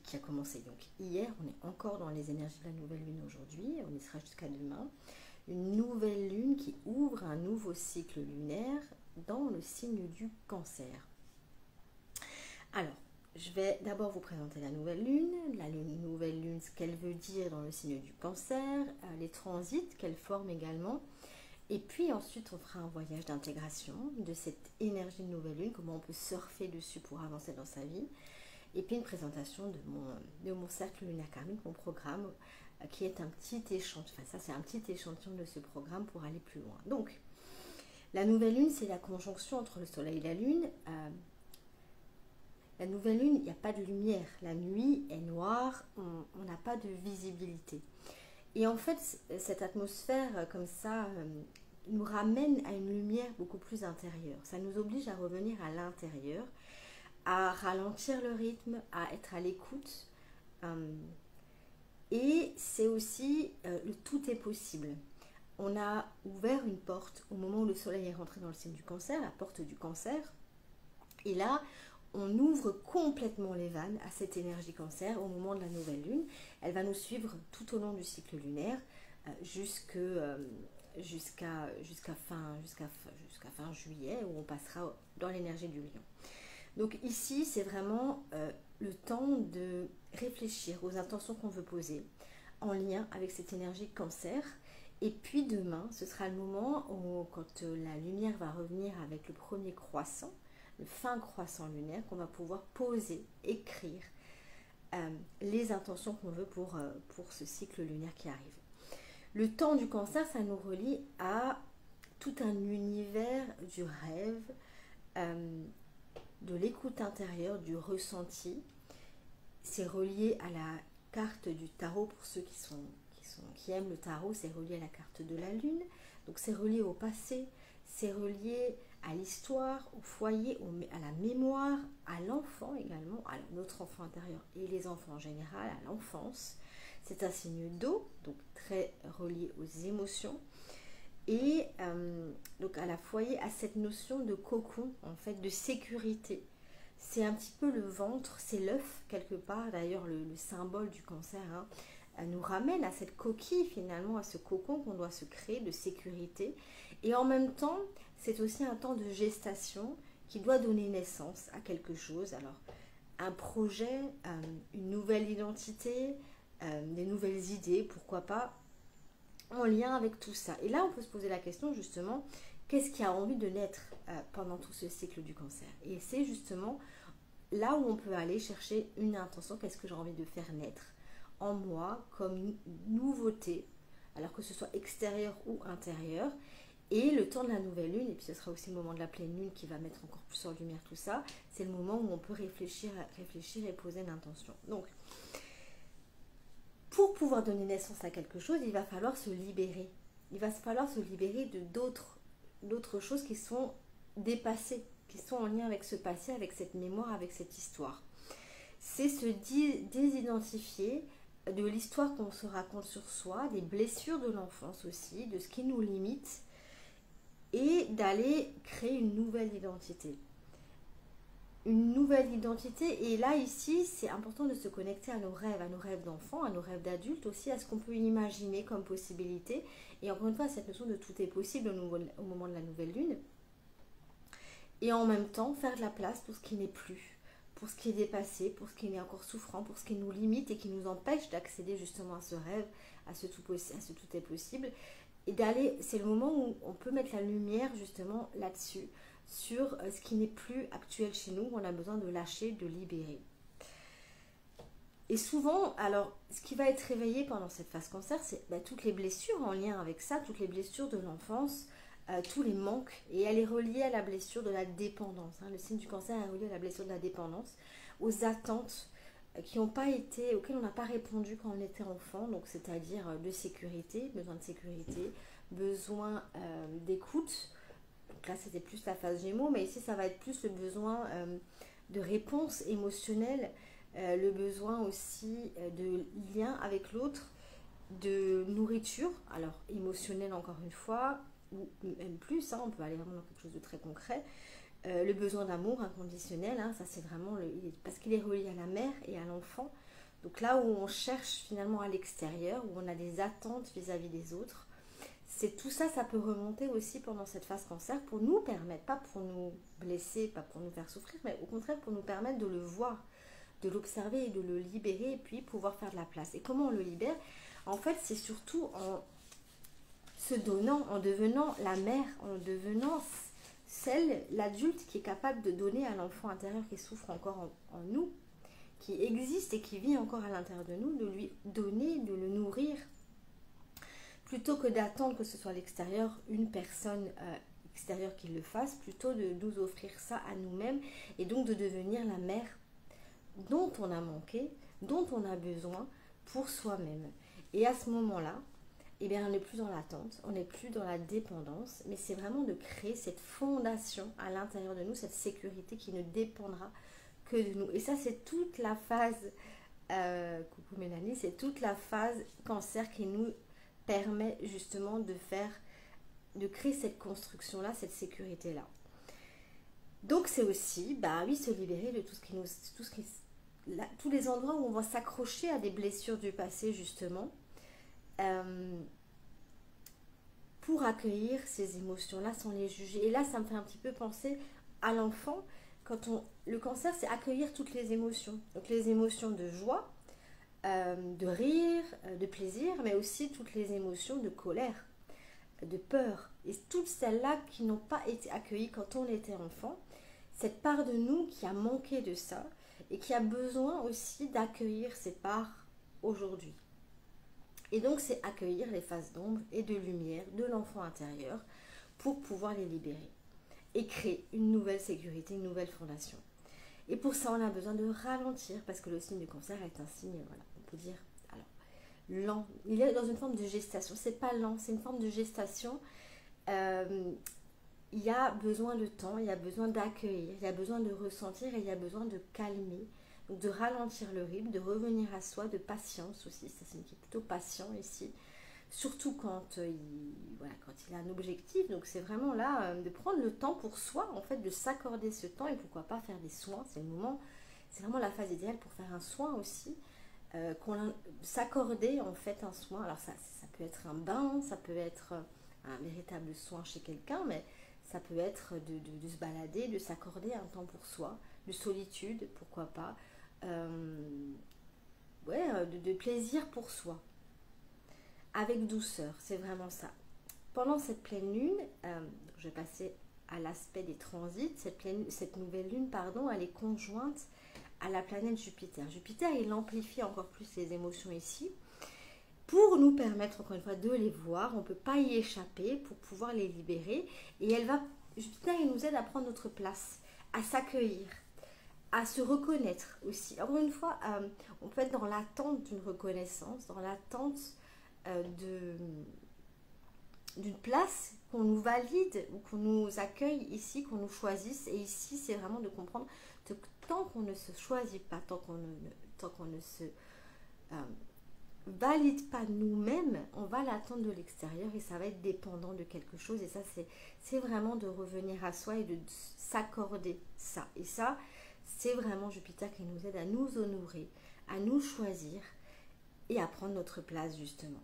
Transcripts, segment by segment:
qui a commencé donc hier. On est encore dans les énergies de la nouvelle lune aujourd'hui, on y sera jusqu'à demain. Une nouvelle lune qui ouvre un nouveau cycle lunaire dans le signe du Cancer. Alors, je vais d'abord vous présenter la nouvelle lune, nouvelle lune, ce qu'elle veut dire dans le signe du Cancer, les transits qu'elle forme également. Et puis ensuite, on fera un voyage d'intégration de cette énergie de nouvelle lune, comment on peut surfer dessus pour avancer dans sa vie. Et puis une présentation de mon cercle lunaire karmique, mon programme, qui est un petit échantillon. Enfin, ça, c'est un petit échantillon de ce programme pour aller plus loin. Donc, la nouvelle lune, c'est la conjonction entre le soleil et la lune. La nouvelle lune, il n'y a pas de lumière. La nuit est noire, on n'a pas de visibilité. Et en fait, cette atmosphère comme ça nous ramène à une lumière beaucoup plus intérieure. Ça nous oblige à revenir à l'intérieur, à ralentir le rythme, à être à l'écoute. Et c'est aussi le tout est possible. On a ouvert une porte au moment où le soleil est rentré dans le signe du Cancer, la porte du Cancer. Et là, on ouvre complètement les vannes à cette énergie Cancer au moment de la nouvelle lune. Elle va nous suivre tout au long du cycle lunaire jusqu'à fin juillet, où on passera dans l'énergie du lion. Donc ici, c'est vraiment le temps de réfléchir aux intentions qu'on veut poser en lien avec cette énergie Cancer. Et puis demain, ce sera le moment où, quand la lumière va revenir avec le premier croissant, le fin croissant lunaire, qu'on va pouvoir poser, écrire les intentions qu'on veut pour ce cycle lunaire qui arrive. Le temps du Cancer, ça nous relie à tout un univers du rêve, de l'écoute intérieure, du ressenti. C'est relié à la carte du tarot pour ceux qui aiment le tarot, c'est relié à la carte de la lune. Donc c'est relié au passé, c'est relié à l'histoire, au foyer, à la mémoire, à l'enfant également, à notre enfant intérieur et les enfants en général, à l'enfance. C'est un signe d'eau, donc très relié aux émotions. Et donc à la foyer, à cette notion de cocon, en fait, de sécurité. C'est un petit peu le ventre, c'est l'œuf quelque part. D'ailleurs, le symbole du Cancer nous ramène à cette coquille finalement, à ce cocon qu'on doit se créer de sécurité. Et en même temps, c'est aussi un temps de gestation qui doit donner naissance à quelque chose. Alors, un projet, une nouvelle identité, des nouvelles idées, pourquoi pas, en lien avec tout ça. Et là, on peut se poser la question justement, qu'est-ce qui a envie de naître pendant tout ce cycle du Cancer? Et c'est justement là où on peut aller chercher une intention, qu'est-ce que j'ai envie de faire naître en moi comme nouveauté, alors que ce soit extérieur ou intérieur. Et le temps de la nouvelle lune, et puis ce sera aussi le moment de la pleine lune qui va mettre encore plus en lumière tout ça, c'est le moment où on peut réfléchir et poser une intention. Donc, pour pouvoir donner naissance à quelque chose, il va falloir se libérer. Il va falloir se libérer de d'autres choses qui sont dépassées, qui sont en lien avec ce passé, avec cette mémoire, avec cette histoire. C'est se désidentifier de l'histoire qu'on se raconte sur soi, des blessures de l'enfance aussi, de ce qui nous limite, et d'aller créer une nouvelle identité. Une nouvelle identité, et là ici c'est important de se connecter à nos rêves d'enfants, à nos rêves d'adultes aussi, à ce qu'on peut imaginer comme possibilité, et encore une fois cette notion de tout est possible au moment de la nouvelle lune, et en même temps faire de la place pour ce qui n'est plus, pour ce qui est dépassé, pour ce qui est encore souffrant, pour ce qui nous limite et qui nous empêche d'accéder justement à ce rêve, à ce tout est possible, et d'aller, c'est le moment où on peut mettre la lumière justement là-dessus, sur ce qui n'est plus actuel chez nous, on a besoin de lâcher, de libérer. Et souvent, alors, ce qui va être réveillé pendant cette phase Cancer, c'est toutes les blessures en lien avec ça, toutes les blessures de l'enfance, tous les manques, et elle est reliée à la blessure de la dépendance. Le signe du Cancer est relié à la blessure de la dépendance, aux attentes qui n'ont pas été, auxquelles on n'a pas répondu quand on était enfant, donc c'est-à-dire de sécurité, besoin d'écoute. Donc là, c'était plus la phase Gémeaux, mais ici, ça va être plus le besoin de réponse émotionnelle, le besoin aussi de lien avec l'autre, de nourriture, alors émotionnelle encore une fois, ou même plus, on peut aller vraiment dans quelque chose de très concret. Le besoin d'amour inconditionnel, ça c'est vraiment parce qu'il est relié à la mère et à l'enfant. Donc là où on cherche finalement à l'extérieur, où on a des attentes vis-à-vis des autres, c'est tout ça, ça peut remonter aussi pendant cette phase cancer pour nous permettre, pas pour nous blesser, pas pour nous faire souffrir, mais au contraire pour nous permettre de le voir, de l'observer et de le libérer et puis pouvoir faire de la place. Et comment on le libère? En fait, c'est surtout en se donnant, en devenant la mère, en devenant l'adulte qui est capable de donner à l'enfant intérieur qui souffre encore en nous, qui existe et qui vit encore à l'intérieur de nous, de lui donner, de le nourrir, plutôt que d'attendre que ce soit à l'extérieur, une personne extérieure qui le fasse, plutôt de nous offrir ça à nous-mêmes et donc de devenir la mère dont on a manqué, dont on a besoin pour soi-même. Et à ce moment-là, eh bien, on n'est plus dans l'attente, on n'est plus dans la dépendance, mais c'est vraiment de créer cette fondation à l'intérieur de nous, cette sécurité qui ne dépendra que de nous. Et ça, c'est toute la phase, coucou Mélanie, c'est toute la phase cancer qui nous permet justement de créer cette construction-là, cette sécurité-là. Donc c'est aussi, bah oui, se libérer de tous les endroits où on va s'accrocher à des blessures du passé justement, pour accueillir ces émotions-là sans les juger. Et là, ça me fait un petit peu penser à l'enfant. Le cancer, c'est accueillir toutes les émotions. Donc les émotions de joie, de rire, de plaisir, mais aussi toutes les émotions de colère, de peur. Et toutes celles-là qui n'ont pas été accueillies quand on était enfant, cette part de nous qui a manqué de ça et qui a besoin aussi d'accueillir cette part aujourd'hui. Et donc c'est accueillir les phases d'ombre et de lumière de l'enfant intérieur pour pouvoir les libérer et créer une nouvelle sécurité, une nouvelle fondation. Et pour ça, on a besoin de ralentir parce que le signe du cancer est un signe, voilà, on peut dire, alors, lent. Il est dans une forme de gestation. C'est pas lent, c'est une forme de gestation. Il y a besoin de temps, il y a besoin d'accueillir, il y a besoin de ressentir et il y a besoin de calmer. Donc de ralentir le rythme, de revenir à soi, de patience aussi. Ça signifie plutôt patient ici. Surtout quand il a un objectif. Donc c'est vraiment là de prendre le temps pour soi, en fait, de s'accorder ce temps et pourquoi pas faire des soins. C'est le moment, c'est vraiment la phase idéale pour faire un soin aussi. S'accorder en fait un soin. Alors ça peut être un bain, ça peut être un véritable soin chez quelqu'un, mais ça peut être de se balader, de s'accorder un temps pour soi, de solitude, pourquoi pas, de plaisir pour soi. Avec douceur, c'est vraiment ça. Pendant cette pleine lune, je vais passer à l'aspect des transits. Cette nouvelle lune, elle est conjointe à la planète Jupiter. Jupiter, il amplifie encore plus les émotions ici pour nous permettre, encore une fois, de les voir. On ne peut pas y échapper pour pouvoir les libérer. Et Jupiter, il nous aide à prendre notre place, à s'accueillir, à se reconnaître aussi. Encore une fois, on peut être dans l'attente d'une reconnaissance, dans l'attente d'une place, qu'on nous valide ou qu'on nous accueille ici, qu'on nous choisisse. Et ici, c'est vraiment de comprendre que tant qu'on ne se choisit pas, tant qu'on ne se valide pas nous-mêmes, on va l'attendre de l'extérieur et ça va être dépendant de quelque chose. Et ça, c'est vraiment de revenir à soi et de s'accorder ça. Et ça, c'est vraiment Jupiter qui nous aide à nous honorer, à nous choisir et à prendre notre place justement.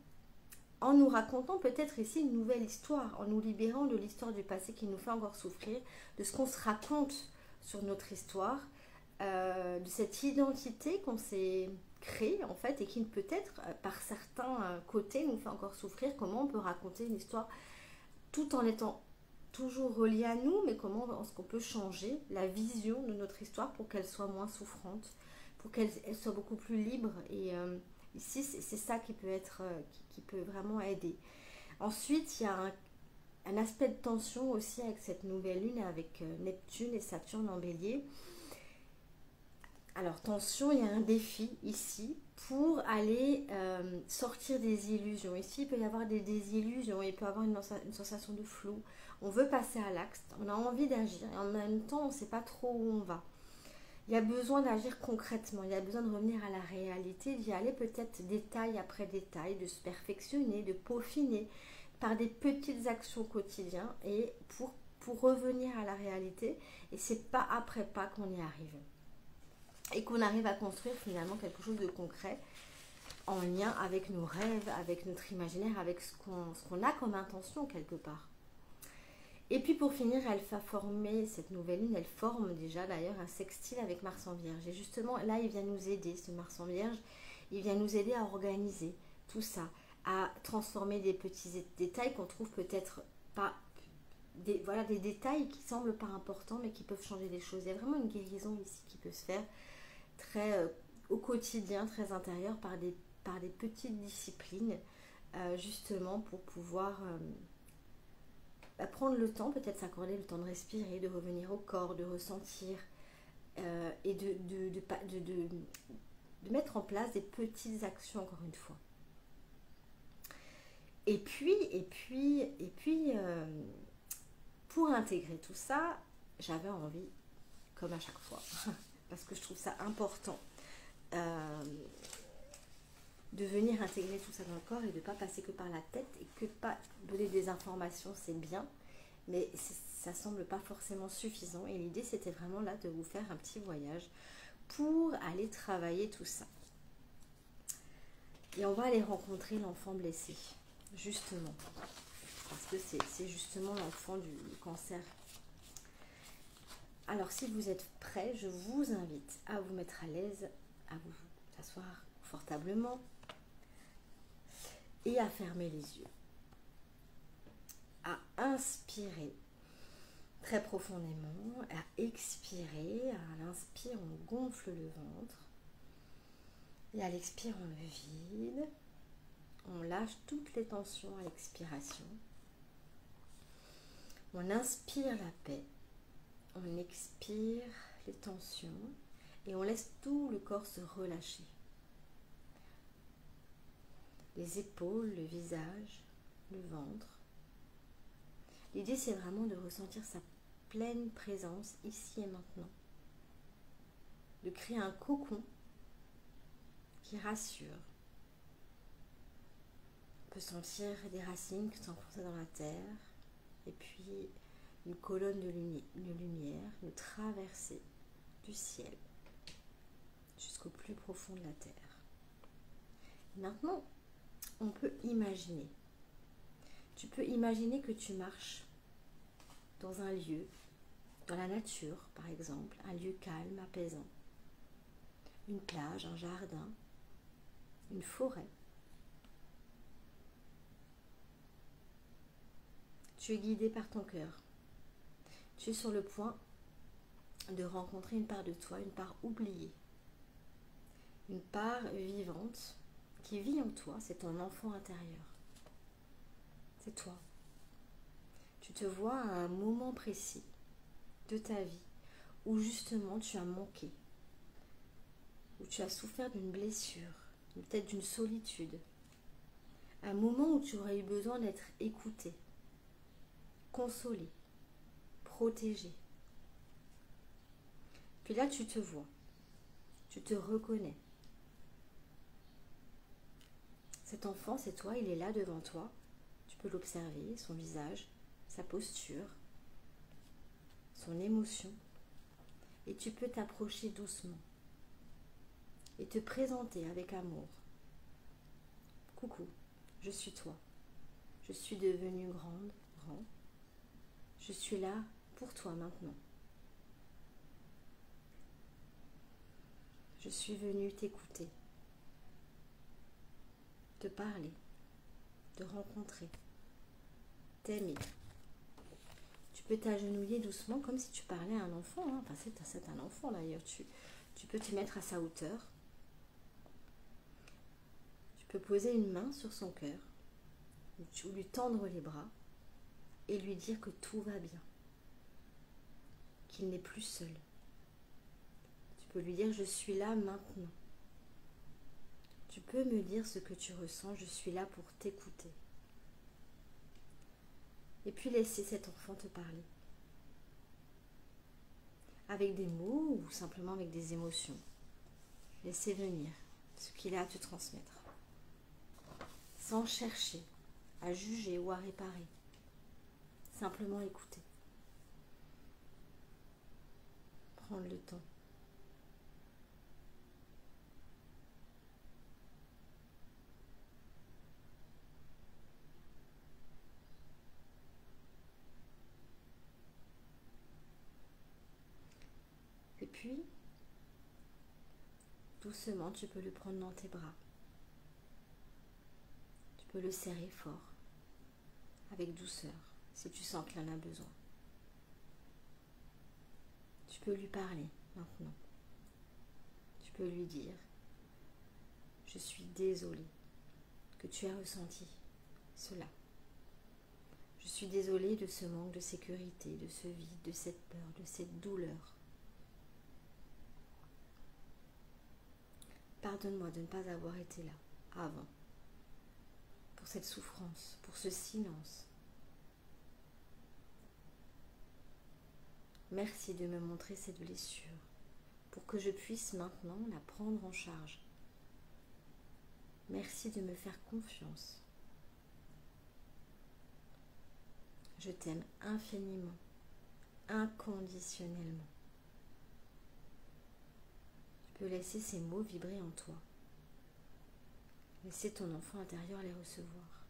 En nous racontant peut-être ici une nouvelle histoire, en nous libérant de l'histoire du passé qui nous fait encore souffrir, de ce qu'on se raconte sur notre histoire, de cette identité qu'on s'est créée en fait et qui peut-être par certains côtés nous fait encore souffrir. Comment on peut raconter une histoire tout en étant toujours reliée à nous, mais comment est-ce qu'on peut changer la vision de notre histoire pour qu'elle soit moins souffrante, pour qu'elle soit beaucoup plus libre. Et ici, c'est ça qui peut vraiment aider. Ensuite, il y a un aspect de tension aussi avec cette nouvelle lune, avec Neptune et Saturne en bélier. Alors, tension, il y a un défi ici pour aller sortir des illusions. Ici, il peut y avoir des désillusions, il peut y avoir une sensation de flou. On veut passer à l'acte, on a envie d'agir et en même temps, on ne sait pas trop où on va. Il y a besoin d'agir concrètement, il y a besoin de revenir à la réalité, d'y aller peut-être détail après détail, de se perfectionner, de peaufiner par des petites actions quotidiennes et pour revenir à la réalité. Et c'est pas après pas qu'on y arrive. et qu'on arrive à construire finalement quelque chose de concret en lien avec nos rêves, avec notre imaginaire, avec ce qu'on a comme intention quelque part. Et puis pour finir, elle va former, cette nouvelle lune, elle forme déjà d'ailleurs un sextile avec Mars en Vierge. Et justement, là, il vient nous aider, ce Mars en Vierge, il vient nous aider à organiser tout ça, à transformer des petits détails qu'on trouve peut-être pas, voilà, des détails qui semblent pas importants, mais qui peuvent changer les choses. Il y a vraiment une guérison ici qui peut se faire très au quotidien, très intérieure, par des petites disciplines, justement pour pouvoir prendre le temps, peut-être s'accorder le temps de respirer, de revenir au corps, de ressentir et de mettre en place des petites actions, encore une fois. Et puis, pour intégrer tout ça, j'avais envie, comme à chaque fois, parce que je trouve ça important, de venir intégrer tout ça dans le corps et de ne pas passer que par la tête, et que pas donner des informations, c'est bien, mais ça semble pas forcément suffisant. Et l'idée, c'était vraiment là de vous faire un petit voyage pour aller travailler tout ça. Et on va aller rencontrer l'enfant blessé, justement, parce que c'est justement l'enfant du cancer. Alors, si vous êtes prêts, je vous invite à vous mettre à l'aise, à vous asseoir confortablement et à fermer les yeux. À inspirer très profondément, à expirer. À l'inspire, on gonfle le ventre. Et à l'expire, on le vide. On lâche toutes les tensions à l'expiration. On inspire la paix. On expire les tensions. Et on laisse tout le corps se relâcher. Les épaules, le visage, le ventre. L'idée, c'est vraiment de ressentir sa pleine présence ici et maintenant. De créer un cocon qui rassure. On peut sentir des racines qui sont enfoncées dans la terre. Et puis une colonne de lumière, une traversée du ciel jusqu'au plus profond de la terre. Maintenant, on peut imaginer. Tu peux imaginer que tu marches dans un lieu, dans la nature par exemple, un lieu calme, apaisant. Une plage, un jardin, une forêt. Tu es guidé par ton cœur. Tu es sur le point de rencontrer une part de toi, une part oubliée. Une part vivante qui vit en toi, c'est ton enfant intérieur. C'est toi. Tu te vois à un moment précis de ta vie où justement tu as manqué, où tu as souffert d'une blessure, peut-être d'une solitude. Un moment où tu aurais eu besoin d'être écouté, consolé, protégé. Puis là, tu te vois, tu te reconnais. Cet enfant, c'est toi, il est là devant toi. Tu peux l'observer, son visage, sa posture, son émotion. Et tu peux t'approcher doucement et te présenter avec amour. Coucou, je suis toi. Je suis devenue grande, grand. Je suis là pour toi maintenant. Je suis venue t'écouter, te parler, te rencontrer, t'aimer. Tu peux t'agenouiller doucement comme si tu parlais à un enfant. Enfin, c'est un enfant d'ailleurs. Tu peux te mettre à sa hauteur. Tu peux poser une main sur son cœur, ou lui tendre les bras et lui dire que tout va bien, qu'il n'est plus seul. Tu peux lui dire je suis là maintenant. Tu peux me dire ce que tu ressens, je suis là pour t'écouter. Et puis laisser cet enfant te parler. Avec des mots ou simplement avec des émotions. Laissez venir ce qu'il a à te transmettre. Sans chercher à juger ou à réparer. Simplement écouter. Prendre le temps. puis, doucement, tu peux le prendre dans tes bras. Tu peux le serrer fort, avec douceur, si tu sens qu'il en a besoin. Tu peux lui parler maintenant. Tu peux lui dire, je suis désolée que tu aies ressenti cela. Je suis désolée de ce manque de sécurité, de ce vide, de cette peur, de cette douleur. Pardonne-moi de ne pas avoir été là avant, pour cette souffrance, pour ce silence. Merci de me montrer cette blessure, pour que je puisse maintenant la prendre en charge. Merci de me faire confiance. Je t'aime infiniment, inconditionnellement. Tu peux laisser ces mots vibrer en toi. Laisser ton enfant intérieur les recevoir.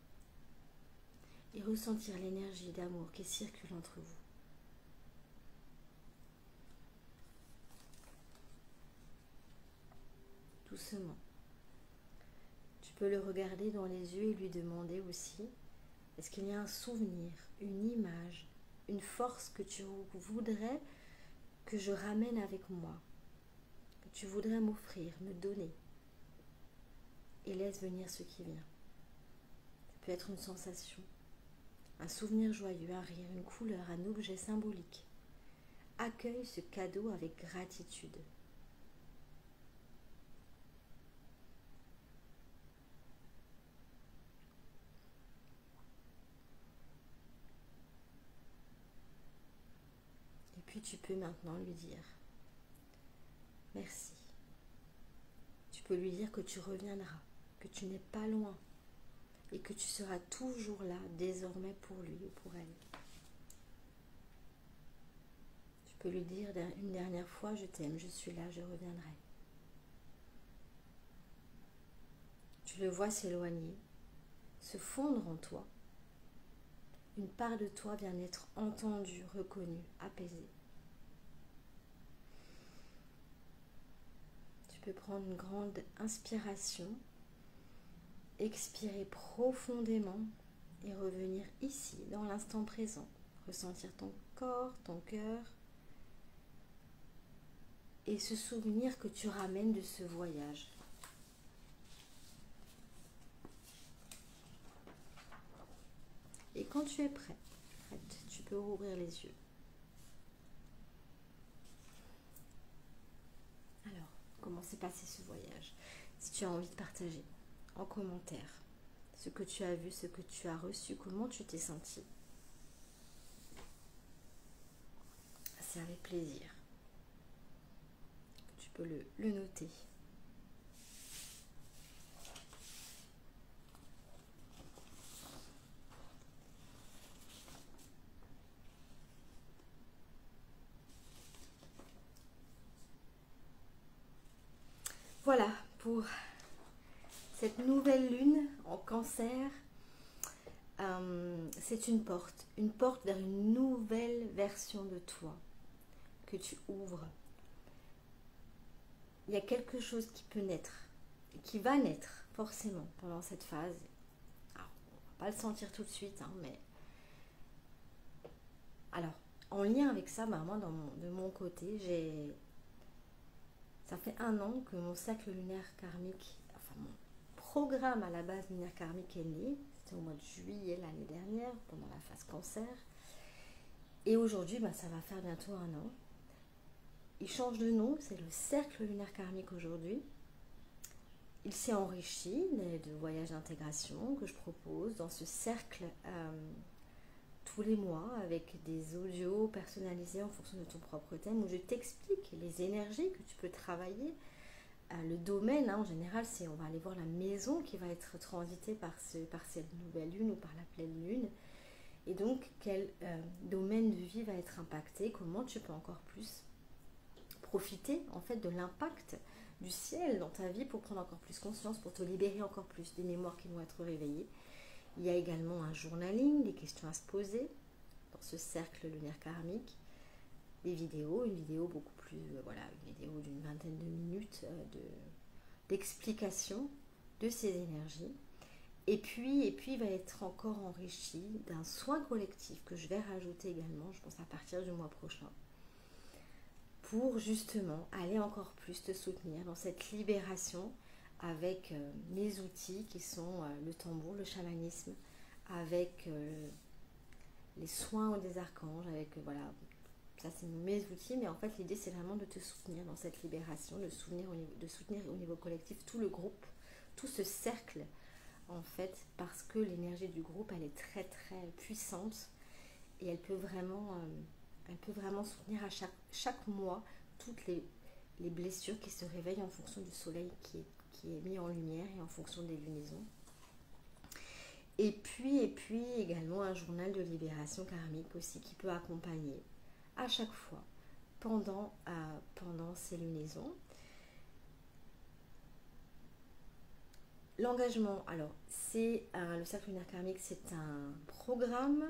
Et ressentir l'énergie d'amour qui circule entre vous. Doucement. Tu peux le regarder dans les yeux et lui demander aussi, est-ce qu'il y a un souvenir, une image, une force que tu voudrais que je ramène avec moi, que tu voudrais m'offrir, me donner, et laisse venir ce qui vient. Ça peut être une sensation, un souvenir joyeux, un rire, une couleur, un objet symbolique. Accueille ce cadeau avec gratitude. Puis tu peux maintenant lui dire merci. Tu peux lui dire que tu reviendras, que tu n'es pas loin et que tu seras toujours là désormais pour lui ou pour elle. Tu peux lui dire une dernière fois, je t'aime, je suis là, je reviendrai. Tu le vois s'éloigner, se fondre en toi. Une part de toi vient d'être entendue, reconnue, apaisée. Tu peux prendre une grande inspiration, expirer profondément et revenir ici, dans l'instant présent. Ressentir ton corps, ton cœur et ce souvenir que tu ramènes de ce voyage. Et quand tu es prête, tu peux rouvrir les yeux. Alors, comment s'est passé ce voyage? Si tu as envie de partager en commentaire ce que tu as vu, ce que tu as reçu, comment tu t'es senti. C'est avec plaisir. Tu peux le noter. Voilà pour cette nouvelle lune en Cancer. C'est une porte vers une nouvelle version de toi que tu ouvres. Il y a quelque chose qui peut naître, qui va naître forcément pendant cette phase. Alors, on ne va pas le sentir tout de suite, mais alors en lien avec ça, moi de mon côté, ça fait 1 an que mon cercle lunaire karmique, enfin mon programme à la base lunaire karmique est né. C'était au mois de juillet l'année dernière, pendant la phase Cancer. Et aujourd'hui, ça va faire bientôt 1 an. Il change de nom, c'est le cercle lunaire karmique aujourd'hui. Il s'est enrichi de voyages d'intégration que je propose dans ce cercle tous les mois avec des audios personnalisés en fonction de ton propre thème où je t'explique les énergies que tu peux travailler. Le domaine, en général, on va aller voir la maison qui va être transitée par cette nouvelle lune ou par la pleine lune. Et donc, quel domaine de vie va être impacté, comment tu peux encore plus profiter en fait de l'impact du ciel dans ta vie pour prendre encore plus conscience, pour te libérer encore plus des mémoires qui vont être réveillées. Il y a également un journaling, des questions à se poser dans ce cercle lunaire karmique, des vidéos, une vidéo beaucoup plus plus, voilà, une vidéo d'une vingtaine de minutes d'explication de ces énergies. Et puis, il va être encore enrichi d'un soin collectif que je vais rajouter également, je pense à partir du mois prochain, pour justement aller encore plus te soutenir dans cette libération avec mes outils qui sont le tambour, le chamanisme, avec les soins des archanges, avec voilà, ça c'est mes outils, mais en fait l'idée c'est vraiment de te soutenir dans cette libération, de soutenir au niveau collectif tout le groupe, tout ce cercle en fait, parce que l'énergie du groupe elle est très très puissante et elle peut vraiment soutenir à chaque mois toutes les blessures qui se réveillent en fonction du soleil qui est mis en lumière et en fonction des lunaisons. Et puis également un journal de libération karmique aussi qui peut accompagner à chaque fois pendant ces lunaisons. L'engagement, alors c'est le cercle lunaire karmique, c'est un programme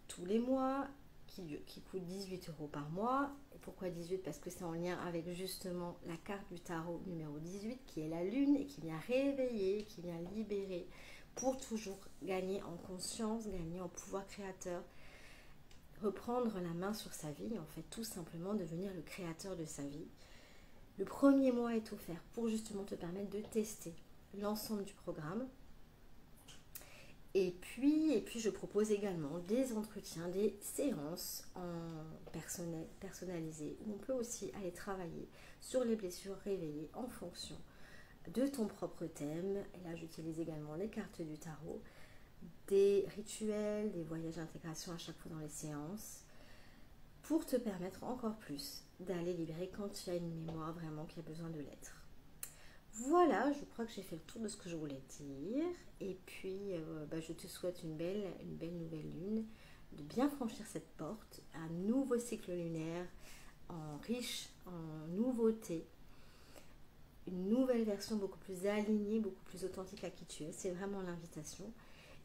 tous les mois qui coûte 18 € par mois. Et pourquoi 18 ? Parce que c'est en lien avec justement la carte du tarot numéro 18 qui est la lune et qui vient réveiller, qui vient libérer pour toujours gagner en conscience, gagner en pouvoir créateur, reprendre la main sur sa vie, en fait tout simplement devenir le créateur de sa vie. Le premier mois est offert pour justement te permettre de tester l'ensemble du programme. Et puis je propose également des entretiens, des séances personnalisées où on peut aussi aller travailler sur les blessures réveillées en fonction de ton propre thème. Et là, j'utilise également les cartes du tarot, des rituels, des voyages d'intégration à chaque fois dans les séances pour te permettre encore plus d'aller libérer quand tu as une mémoire vraiment qui a besoin de l'être. Voilà, je crois que j'ai fait le tour de ce que je voulais dire. Et puis, je te souhaite une belle nouvelle lune, de bien franchir cette porte, un nouveau cycle lunaire riche en nouveautés, une nouvelle version beaucoup plus alignée, beaucoup plus authentique à qui tu es. C'est vraiment l'invitation.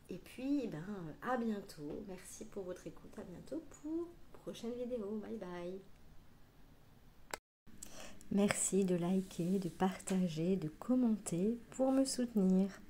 Et puis, à bientôt. Merci pour votre écoute. À bientôt pour une prochaine vidéo. Bye bye. Merci de liker, de partager, de commenter pour me soutenir.